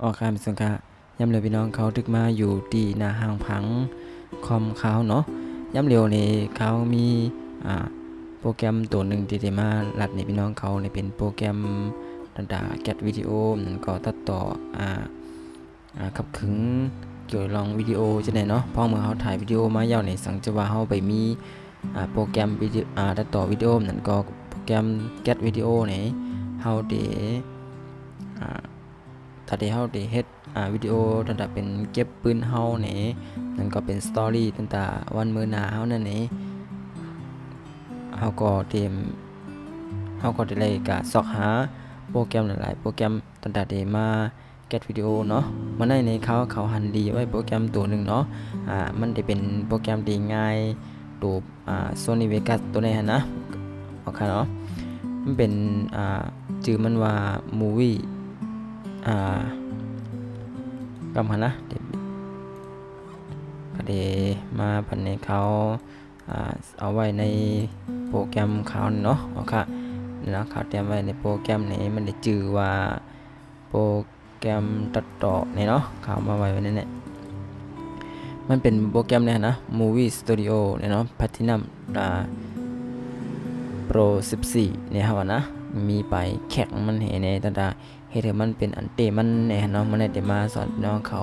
ออกคำสังกะย้ำเลยพี่น้องเขาทึกมาอยู่ตีหน้าห้างพังคอมเขาเนาะย้ำเร็วนี่เขามีโปรแกรมตัวหนึ่งที่ได้มาลัดในพี่น้องเขาในเป็นโปรแกรมต่างๆแกะวิดีโอนั่นก็ตัดต่อขับขึงเกี่ยวลองวิดีโอจะไหนเนาะพอเมื่อเขาถ่ายวิดีโอมาเยาวในสังจะว่าเขาไปมีโปรแกรมวิดีโอตัดต่อวิดีโอนั่นก็โปรแกรมแกะวิดีโอนี่เขาได้ถ้าได้เฮาได้เฮ็ดวิดีโอตั้งแต่เป็นเก็บปืนเฮานี่นั่นก็เป็นสตอรี่ตั้งแต่วันมื้อหน้าเฮานั่นนี่เฮาก็ได้เลยก็ซอกหาโปรแกรมหลายๆโปรแกรมตั้งแต่ได้มาเก็บวิดีโอเนาะมันในเขาหันดีไว้โปรแกรมตัวนึงเนาะมันได้เป็นโปรแกรมที่ง่ายตัวSony Vegas ตัวนี้นะโอเคเนาะมันเป็นชื่อมันว่า Movieกำหันนะก็ได้มาพันในเขาเอาไว้ในโปรแกรมเขาเนาะโอเคนะเขาเตรียมไว้ในโปรแกรมนี้มันได้ชื่อว่าโปรแกรมตัดต่อนี่เนาะเขามาไว้ในนี้มันเป็นโปรแกรมเนี่ยนะ Movie Studio เนี่ยเนาะ Platinum Pro 14เนี่ยครับนะมีไปแข่งมันเห็นในตาเฮ็ดให้มันเป็นอันเตมันเนี่ยเนาะมันได้มาสอนน้องเขา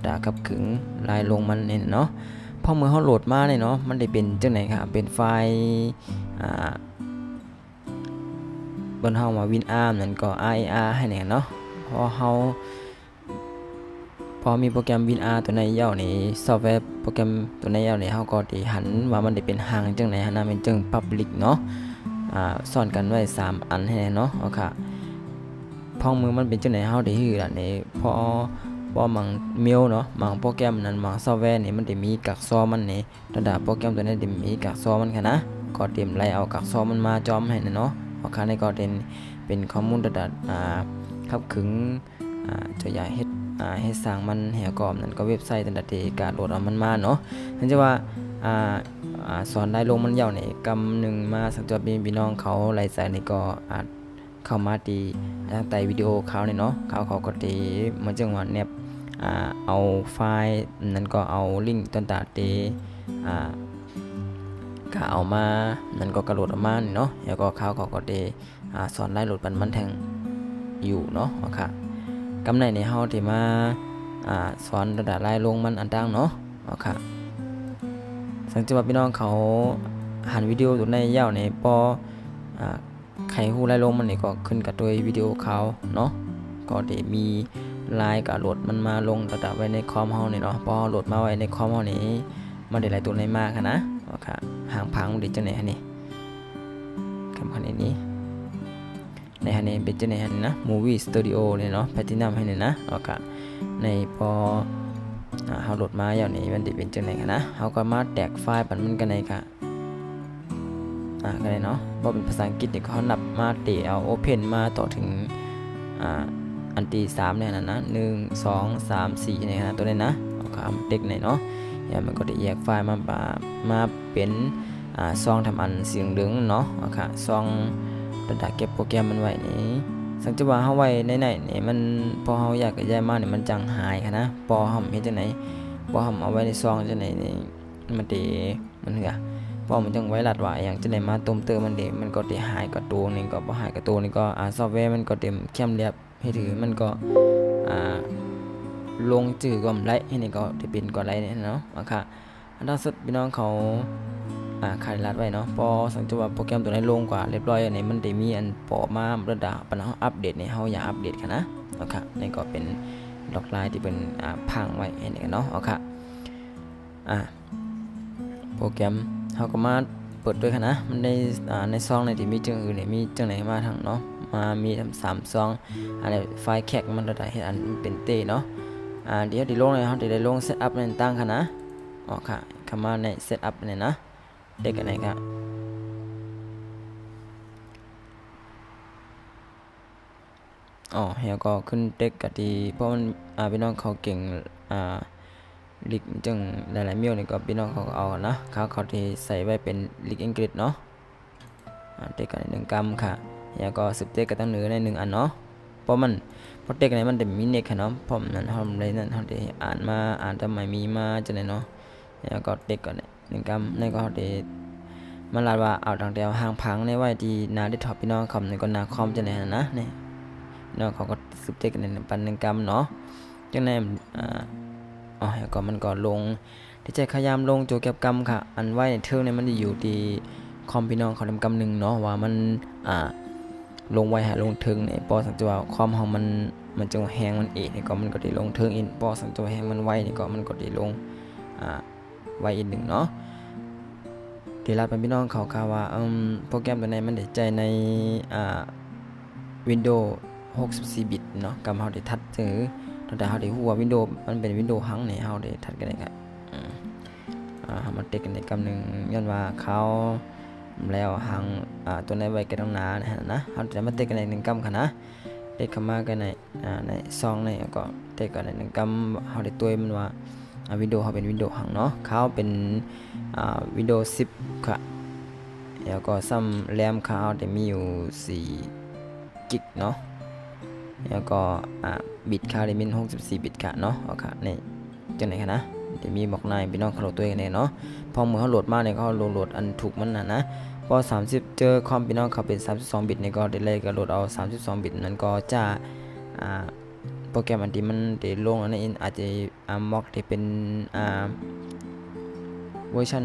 ตากับขึงลายลงมันเนี่ยเนาะพอเมื่อเฮาโหลดมาเนี่ยเนาะมันได้เป็นจังไหนครับเป็นไฟล์บนเฮามา WinRAR นั่นก็ RAR ให้เนี่ยเนาะพอมีโปรแกรม WinRAR ตัวในย่อนี่ซอฟต์แวร์โปรแกรมตัวในย่อนี่เฮาก็ได้หันว่ามันได้เป็นหางจังไหนหันน่ะเป็นจัง Public เนาะสอนกันไว้3อันให้เนาะโอเคพองมือมันเป็นจังไหนเฮาได้ฮื้อล่ะนี่พอมังเมลเนาะมังโปรแกรมนั้นมังซอฟต์แวร์นี่มันได้มีกักซอมันนี่ระดับโปรแกรมตัวนี้ได้มีกักซอมันค่ะนะก็เตรียมไล่เอากักซอมันมาจอมให้เนาะโอเคนี่ก็เป็นข้อมูลระดับขับขึงจะอยากเฮ็ดสร้างมันแหวกรอบนั่นก็เว็บไซต์ตั้งแต่ที่การโหลดเอามันมาเนาะนั่นจะว่าสอนได้ลงมันยาวนี่กำหนึ่งมาสังจบพี่น้องเขาไล่ใส่นี่ก็อาจเข้ามาตีทางใต้วิดีโอเขาเนี่ยเนาะเขาก็ตีมันจังว่าแนบเอาไฟล์นั้นก็เอาลิงก์ต่างๆตีก็เอามานั่นก็กระโดดออกมาเนาะแล้วก็เขาก็ตีสอนได้โหลดปันมันแทงอยู่เนาะโอเคกำในในเฮาที่มาสอนระดับไล่ลงมันอันต่างเนาะโอเคสังเกตว่าพี่น้องเขาหันวิดีโอตัวในยาวในปอไขหูไล่ลงมันนี่ก็ขึ้นกับตัววิดีโอเขาเนาะก็ได้มีไลน์กับโหลดมันมาลงระดับไว้ในคอมเฮานี่เนาะพอโหลดมาไว้ในคอมเฮานี่มันได้หลายตัวในมากนะโอเคห่างพังมันได้จังไหนฮะนี่คำนี้ในฮันนี่เป็นจังไหนฮันนะ Movie Studio เนี่ยเนาะ Platinum ให้เนี่ยนะโอเคในพอเฮาโหลดมาอย่างนี้มันจะเป็นจังไหนกันนะเฮาก็มาแตกไฟล์ปันมันกันในค่ะกันเลยเนาะพอเป็นภาษาอังกฤษเนี่ยเขานับมาเตะเอา Open มาต่อถึงอันที่3เนี่ยนะ1 2 3 4เนี่ยนะตัวนี้นะเอาคำเด็กไหนเนาะอย่างมันก็ได้แยกไฟล์มาเป็นซองทำอันเสียงดึงเนาะโอเคซองระดับเก็บโปรแกรมมันไว้นี่สังเกตว่าเฮาไว้ในไหนนี่มันพอเฮาอยากจะย้ายมาเนี่ยมันจังหายค่ะนะพอเฮาเฮ็ดจังไหนพอเฮาเอาไว้ในซองจังไหนนี่มันเตมันเหือพอมันจังไว้ลัดไว้อย่างจังไหนมาต้มเติมมันก็ได้หายกับตัวนี่ก็บ่หายกับตัวนี่ก็ซอฟต์แวร์มันก็เต็มเข้มเรียบให้ถือมันก็ลงจื่อก็ไรให้นี่ก็ได้เป็นก็ไรเนี่ยเนาะโอเคอันล่าสุดพี่น้องเขาขายรัดไว้เนาะพอสังเกตว่าโปรแกรมตัวไหนลงกว่าเรียบร้อยอันนี้มันได้มีอันปอมาระดับปัญหาอัปเดตในเฮาอยากอัปเดตค่ะนะโอเคนี่ก็เป็นล็อกไลน์ที่เป็นพังไว้เห็นเนาะโอเคโปรแกรมเฮาก็มาเปิดด้วยค่ะนะมันในซองในที่มีจังอื่นเนี่ยมีจังไหนมาทางเนาะมามีทำ3ซองอะไรไฟล์แคกมันระดับเห็นอันเป็นเต้เนาะเดี๋ยวลงเลยเฮาได้ลงเซตอัพในตั้งค่ะนะโอเคเข้ามาในเซตอัพเนี่ยนะเด็กกันไหนครับเฮียก็ขึ้นเด็กกันดีเพราะมันพี่น้องเขาเก่งลิกจังหลายๆเมียวนี่ก็พี่น้องเขาเอานะเขาที่ใส่ไว้เป็นลิกอังกฤษเนาะเด็กกัน1 กรัมค่ะเฮียก็10เด็กกันตั้งเหนือใน1อันเนาะ เพราะมันเพราะเด็กไหนมันจะมีเน็กเนาะผมนั้นทำเลยนั่นเขาได้อ่านมาทำไมมีมาจะไหนเนาะแล้วก็เด็กก่อนเนี่ยหนึ่งกำในก็เขาได้มันลาดว่าเอาทางเดียวห่างพังในไว้ที่นาได้ถอดพี่น้องคำในก็นาคอมจะไหนนะเนี่ยน้องเขาก็สืบเด็กในปันหนึ่งกำเนาะจังในแล้วก็มันก็ลงที่ใจขยามลงโจเก็บกำค่ะอันไว้ในเทิงเนี่ยมันอยู่ที่คอมพี่น้องเขาทำกำหนึ่งเนาะว่ามันลงไว้หาลงเทิงในปอสังจัวความของมันจะแห้งมันเองนี่ก็มันก็ได้ลงเทิงอินปอสังจัวแห้งมันไว้นี่ก็มันก็ได้ลงไว้อีกหนึ่งเนาะที่รัดเป็นพี่น้องเขาข่าวว่าโปรแกรมตัวไหนมันได้ใจในWindows 64 บิตเนาะกำเฮาได้ทัดถือแต่เฮาได้ฮู้ว่า Windows มันเป็น Windows หังนี่เฮาได้ทัดกันได้ครับมันเต็กกันในกำหนึ่งย้อนว่าเขาแล้วหังตัวในไว้กันตรงหน้านะเขาจะมาเต็กกันในหนึ่งกำค่ะนะเต็กเข้ามากันในซองในก็เต็กกันในหนึ่งกำเขาได้ตัวมันว่าวินโดว์เขาเป็นวินโดว์หังเนาะเขาเป็นวินโดว์10ค่ะแล้วก็ซ้ำแรมเขาจะมีอยู่4 กิกเนาะแล้วก็บิตเขาได้มี64 บิตค่ะเนาะเอาค่ะนี่จังไหนค่ะนะจะมีบอกนายพี่น้องเขาโหลดตัวเองเนาะพอเมื่อเขาโหลดมาเนี่ยเขาโหลดอันถูกมันนะพอ30เจอคอมพี่น้องเขาเป็น32 บิตเนี่ยก็ได้เลยก็โหลดเอา32 บิตนั้นก็จะโปรแกรมอันที่มันได้ลงอันนี้อาจจะม็อกที่เป็นเวอร์ชัน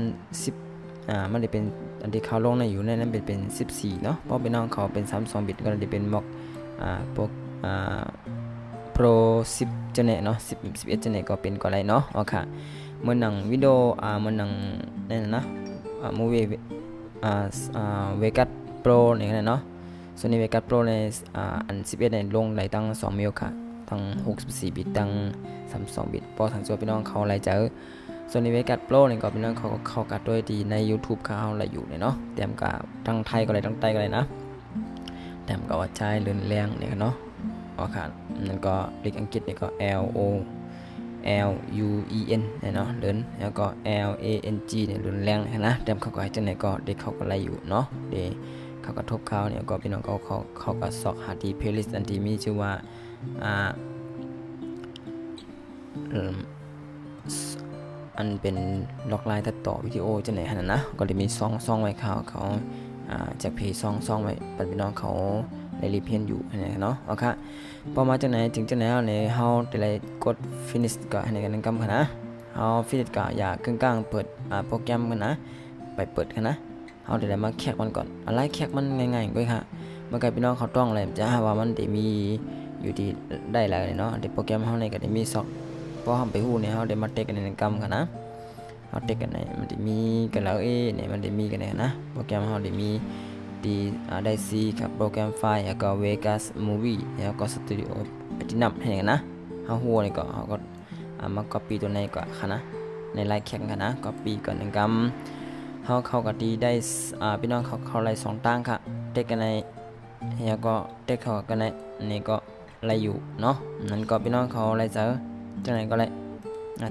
10มันได้เป็นอันที่เขาลงในอยู่ในนั้นเป็น14เนาะเพราะพี่น้องเขาเป็น32 บิตก็ได้เป็นม็อกPro 10 จังไหนเนาะ11 จังไหนก็เป็นก็ได้เนาะโอเคเมื่อหนังวิดีโอเมื่อหนังนั่นนะมูวี่Vegas Pro นี่กันเนาะส่วนนี้ Vegas Pro ในอัน11ในลงไหลตั้ง2 มิลค่ะตั้ง64 บิตตั้ง32 บิตพอทางตัวพี่น้องเขาไหลเจอส่วนนี้ Vegas Pro นี่ก็พี่น้องเขาเข้ากัดด้วยดีใน YouTube เขาไหลอยู่เนี่ยเนาะเตรียมกับทั้งไทยก็ไหลทั้งใต้ก็ไหลนะเตรียมกับว่าใช้เรือนแรงนี่กันเนาะโอเคนั่นก็เลขอังกฤษนี่ก็ LUEN เนาะเดินแล้วก็ LANG เนี่ยรุนแรงนะเต็มเข้าไปจังไหนก็เด็กเขาก็ไล่อยู่เนาะเด็กเขาก็ทบเขาเนี่ยก็พี่น้องเขาก็สอกหาที่เพลย์ลิสต์อันที่มีชื่อว่าอันเป็นล็อกไลน์ตัดต่อวิดีโอจังไหนขนาดนะก็จะมีซองไว้เขาจากเพย์ซองไว้ปันพี่น้องเขาได้รีเพนอยู่เนาะโอเคพอมาจากไหนถึงจากไหนเนี่ยเฮาจะได้กด finish ก็ให้กันกำกันนะเฮา finish ก็อย่าครึ่งกลางเปิดโปรแกรมกันนะไปเปิดกันนะเฮาจะได้มาแคกมันก่อนอะไรแคกมันง่ายๆก็ค่ะเมื่อกี้พี่น้องเขาต้องอะไรจะหาว่ามันจะมีอยู่ที่ได้หลายเนาะที่โปรแกรมเฮาในก็จะมีซอกพอเฮาไปฮู้เนี่ยเฮาได้มาเทคกันในกำกันนะเฮาเทคกันในมันจะมีกันแล้วเนี่ยมันจะมีกันนะโปรแกรมเฮาได้มีได้ซีกับโปรแกรมไฟล์แล้วก็ Vegas Movie แล้วก็ Studio Platinum ให้กันนะเฮาหัวนี่ก็เฮาก็มา copy ตัวในก็ค่ะนะในไลน์แข่งกันนะ copy ก่อน1กำเฮาเข้ากับดีได้พี่น้องเขาไลน์2ตั้งค่ะเทคกันในแล้วก็เทคเข้ากันในนี่ก็ไลน์อยู่เนาะนั่นก็พี่น้องเขาไลน์เจอจังไหนก็ไลน์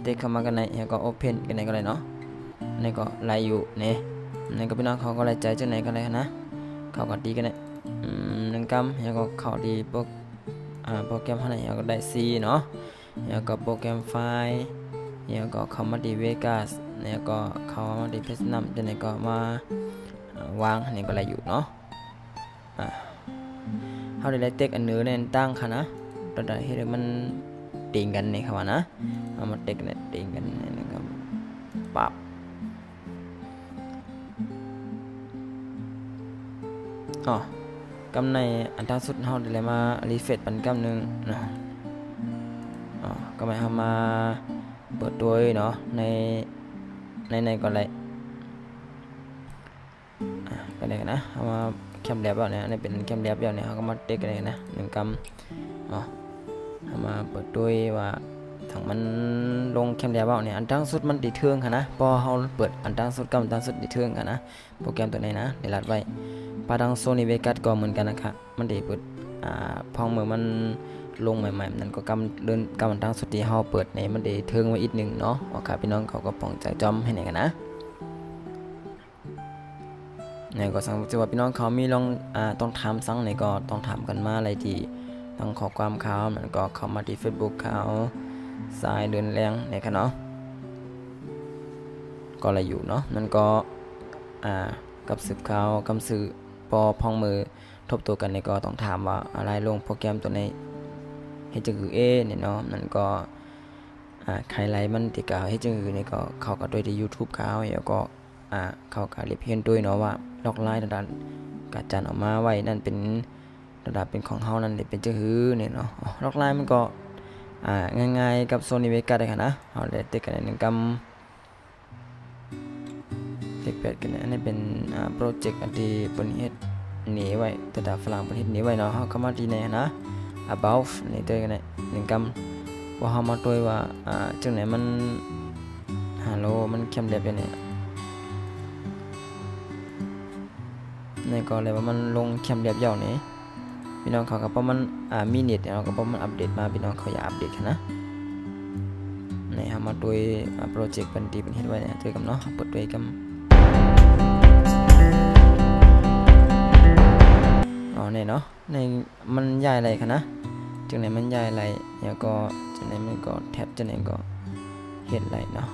เทคเข้ามากันในแล้วก็ open กันในก็เลยเนาะนี่ก็ไลน์อยู่นี่ก็พี่น้องเขาก็ไลน์ใจจังไหนก็เลยนะเขาก็ดีกันเนี่ย1กำแล้วก็เขาดีโปรแกรมอะไรแล้วก็ได้ C เนาะแล้วก็โปรแกรมไฟล์แล้วก็เข้ามาดี Vegas แล้วก็เข้ามาดี Platinum จากนั้นก็มาวางนี่ก็อะไรอยู่เนาะเขาได้เทคอันเนื้อเนี่ยตั้งค่ะนะตอนนี้มันติงกันนี่ค่ะนะเอามาเทคเนี่ยติงกันนี่ก็ปั๊บกำในอันท้ายสุดเฮาได้มารีเฟรชปันกำนึงนะก็หมายความมาเปิดตัวเนาะในก่อนเลยก็ได้นะเอามาแคมแลบเนี่ยนี่เป็นแคมแลบเนี่ยเฮาก็มาเทคกันเลยนะ1กำเอามาเปิดตัวว่าถังมันลงแคมแลบเนี่ยอันตั้งสุดมันติดเทืองค่ะนะพอเฮาเปิดอันตั้งสุดกำตั้งสุดติดเทืองค่ะนะโปรแกรมตัวไหนนะได้รัดไว้ปาดังโซนี่เวกัสก็เหมือนกันนะครับมันได้เปิดพองเมื่อมันลงใหม่ๆนั้นก็กำเดินกำตั้งสุดที่เฮาเปิดในมันได้เทิงไว้อีกนึงเนาะว่าครับพี่น้องเขาก็ป้องใจจอมให้ไหนกันนะเนี่ยก็สังเกตว่าพี่น้องเขามีลองต้องถามสั่งไหนก็ต้องถามกันมาอะไรที่ ตั้งข้อความเขามันก็เข้ามาที่ Facebook เขาสายเดินแรงเนี่ยค่ะเนาะก็อะไรอยู่เนาะมันก็กับสืบเขากำสือพอพองมือทบตัวกันเนี่ยก็ต้องถามว่าอะไรลงโปรแกรมตัวในให้จึงคือเนี่ยเนาะมันก็ใครไลมันที่เขาให้จึงคือเนี่ยก็เขาก็ด้วยที่ YouTube เขาแล้วก็เขาก็เรียบเรียนด้วยเนาะว่าล็อกไลน์ดันกาจันออกมาไว้นั่นเป็นระดับเป็นของเฮานั่นเป็นจึงคือเนี่ยเนาะล็อกไลน์มันก็ง่ายๆกับโซนิเวกัสได้ค่ะนะเฮาได้ติดกัน1กำเด็ก8กันอันนี้เป็นโปรเจกต์อันที่เปิ้นเฮ็ดหนีไว้แต่ดาฝรั่งเปิ้นเฮ็ดหนีไว้เนาะเฮาเข้ามาที่ไหนนะ about นี่ตัวกัน1กำว่าเฮามาตัวว่าจังไหนมันฮัลโหลมันเข้มเรียบอยู่นี่ก็เลยว่ามันลงเข้มเรียบยาวนี่พี่น้องเขาก็เพราะมันมีเน็ตเนาะก็เพราะมันอัปเดตมาพี่น้องเขาอยากอัปเดตนะนี่เฮามาตัวโปรเจกต์เปิ้นที่เปิ้นเฮ็ดไว้เนี่ยตัวกันเนาะเปิดด้วยกันเนี่ยเนาะในมันย้ายอะไรคะนะจังไหนมันย้ายอะไรแล้วก็จังไหนมันก็แท็บจังไหนก็เห็นอะไรเนาะ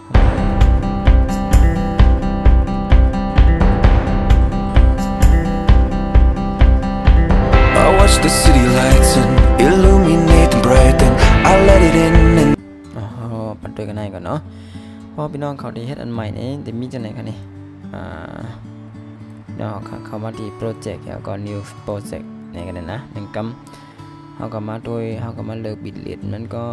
The city lights and illuminate them bright and I let it in and ปันด้วยกันไหนก่อนเนาะพอพี่น้องเขาได้เฮ็ดอันใหม่นี้จะมีจังไหนกันนี่เดี๋ยวเขามาที่โปรเจกต์แล้วก็ new project นี่กันนะ1กำเขาก็มาโดยเขาก็มาเลิกบิดเลนมันก็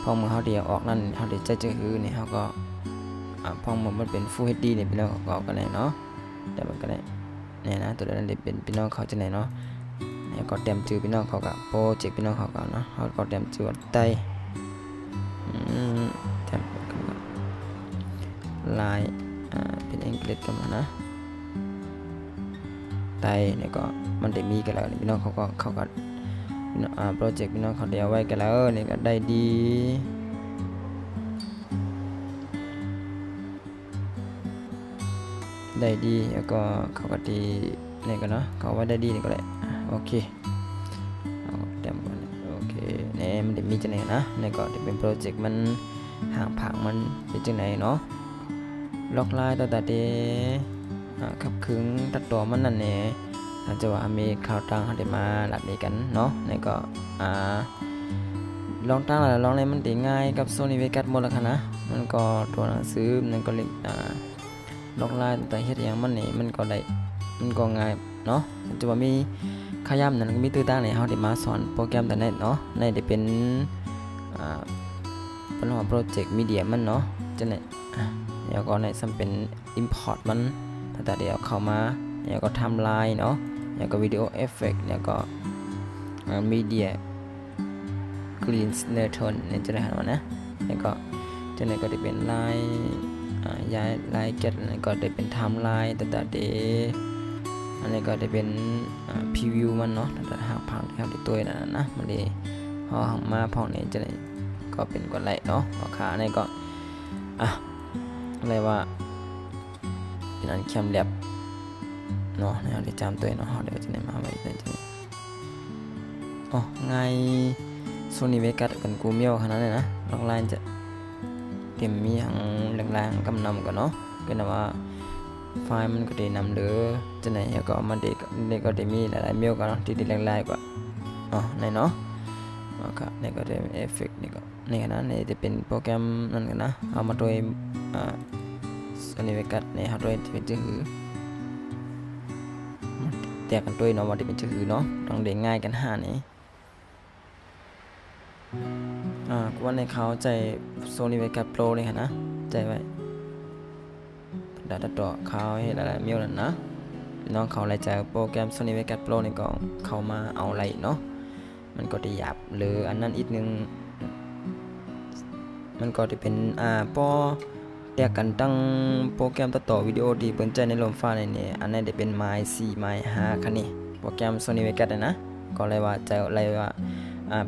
พอมือเขาเดียวออกนั่นเขาได้ใจจะคือนี่เขาก็พอมันเป็น Full HD เนี่ยพี่น้องเขาก็ได้เนาะแต่มันก็ได้เนี่ยนะตัวนั้นเป็นพี่น้องเขาจะไหนเนาะเนี่ยก็เต็มชื่อพี่น้องเขากับโปรเจกต์พี่น้องเขาเนาะเขาก็เต็มชื่อไตเต็มลายเป็นอังกฤษกันนะไตเนี่ยก็มันได้มีกันแล้วพี่น้องเขาก็โปรเจกต์พี่น้องเขาเดียวไว้กันแล้วเนี่ยก็ได้ดีแล้วก็เขาก็ดีนี่ก็เนาะเขาไว้ได้ดีนี่ก็ได้โอเคเอาเต็มก่อนโอเคเนี่ยมันได้มีจังไหนนะนี่ก็จะเป็นโปรเจกต์มันห่างผังมันเป็นจังไหนเนาะล็อกไลน์ต่อเดขับขึงตัดต่อมันนั่นเนี่ยอาจจะว่ามีข่าวต่างเขาได้มาหลับนี้กันเนาะนี่ก็ลองตั้งแล้วลองอะไรมันได้ง่ายกับโซนิเวกัสหมดแล้วค่ะนะมันก็ตัวหนังสือมันก็เล็กล็อกไลน์แต่เฮ็ดอย่างมันนี่มันก็ได้มันก็ง่ายเนาะจะว่ามีขย้ำนั้นก็มีตื้อตั้งในเฮาได้มาสอนโปรแกรมแต่เน็ตเนาะในได้เป็นปัญหาโปรเจกต์มีเดียมันเนาะจังได๋แล้วก็ในซ้ำเป็น import มันแต่เดี๋ยวเข้ามาแล้วก็ทำลายเนาะแล้วก็วิดีโอเอฟเฟกต์แล้วก็มีเดียกรีนสเนอร์ทนเนี่ยจะได้เห็นว่านะแล้วก็จังได๋ก็ได้เป็นลายย้ายลายเก็ตอันนี้ก็ได้เป็นไทม์ไลน์แต่เดอันนี้ก็ได้เป็นพรีวิวมันเนาะแต่หากพังที่เขาได้ตัวนั่นนะมันได้พอหังมาพอนี้จะได้ก็เป็นกดไลค์เนาะราคาอันนี้ก็อะไรว่าเป็นอันเข้มแลบเนาะเราได้จำตัวเนาะเดี๋ยวจะได้มาไว้เป็นจังง่ายโซนิเวกัสกันกูเมียวขนาดนี้นะลองไลน์จะเต็มมีหังแรงๆกำนำกันเนาะก็นะว่าไฟล์มันก็ได้นำหรือจะไหนก็มันได้ก็ได้มีหลายๆเมียวกันเนาะที่ได้แรงๆกว่าในเนาะครับนี่ก็ได้เอฟเฟกต์นี่ก็นี่นะนี่จะเป็นโปรแกรมนั่นกันนะเอามาโดยSony Vegas ในฮาร์ดแวร์ที่เป็นชื่อแตกกันด้วยเนาะว่าที่เป็นชื่อเนาะต้องเด้งง่ายกันนี่กูว่าในเขาใจ Sony Vegas Pro นี่ค่ะนะใจไว้ดัดต่อเขาให้หลายๆเมียวนั่นนะน้องเขาเลยใจโปรแกรม Sony Vegas Pro นี่ก็เข้ามาเอาอะไรเนาะมันก็ได้หยาบหรืออันนั้นอีกนึงมันก็จะเป็นพอแยกกันตั้งโปรแกรมตัดต่อวิดีโอที่เปิ้นใจในลมฟ้านี่อันนั้นได้เป็น My 4 My 5คันนี้โปรแกรม Sony Vegas นะก็เลยว่าใจอะไรว่า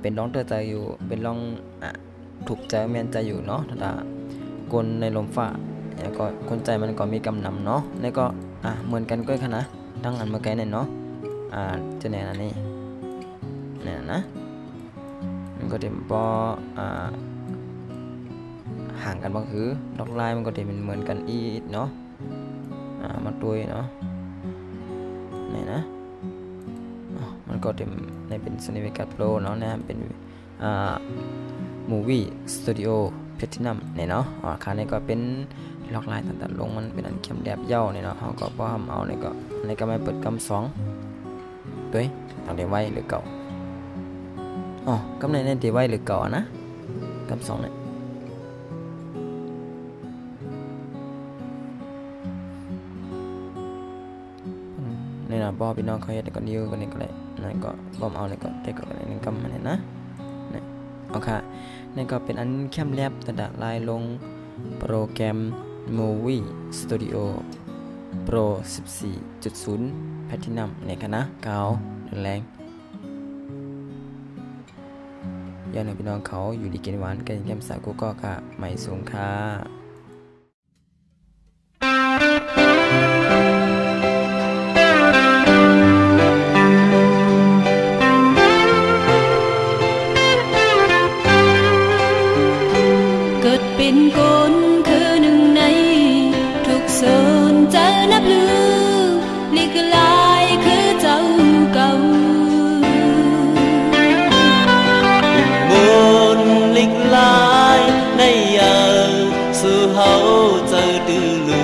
เป็นร้องเตอร์ใจอยู่เป็นร้องถูกใจแม่นใจอยู่เนาะถ้ากลในลมฟ้าแล้วก็คนใจมันก็มีกำนำเนาะแล้วก็เหมือนกันก็ค่ะนะตั้งอันมาไกลเนี่ยเนาะจะแน่นอันนี้ เนี่ยนะมันก็จะพอห่างกันบางคือดอกลายมันก็จะเป็นเหมือนกันอีกเนาะมาตัวเนาะนี่นะมันก็จะในเป็น Sony Vegas Pro เนาะนะเป็นMovie Studio Platinum เนี่ยเนาะค่านี้ก็เป็นลอกลายต่างๆลงมันเป็นอันเข้มแดบเย้าเนี่ยเนาะเขาก็พอทำเอาเนี่ยก็ไม่เปิดกำ2ด้วยต้องได้ไว้หรือเก่ากำในได้ไว้หรือเก่านะกำ2เนี่ยนี่นะบอพี่น้องเขาเห็นก็นิ้วกันนี่ก็เลยนั่นก็บอมเอาเนี่ยก็เทคกันในกำมันเนี่ยนะนี่เอาค่ะนี่ก็เป็นอันเข้มแลบตัดลายลงโปรแกรม Movie Studio Pro 14.0 Platinum เนี่ยกันนะเก่าแรงย้อนพี่น้องเขาอยู่ดีกินหวานกันแก้มสากูก็ค่ะใหม่สูงค่ะเกิดเป็นคนคือหนึ่งในทุกโซนเจอนับลือลิกลายคือเจ้าเก่าบนลิกลายในยามสู่เฮาเจอดื้อลู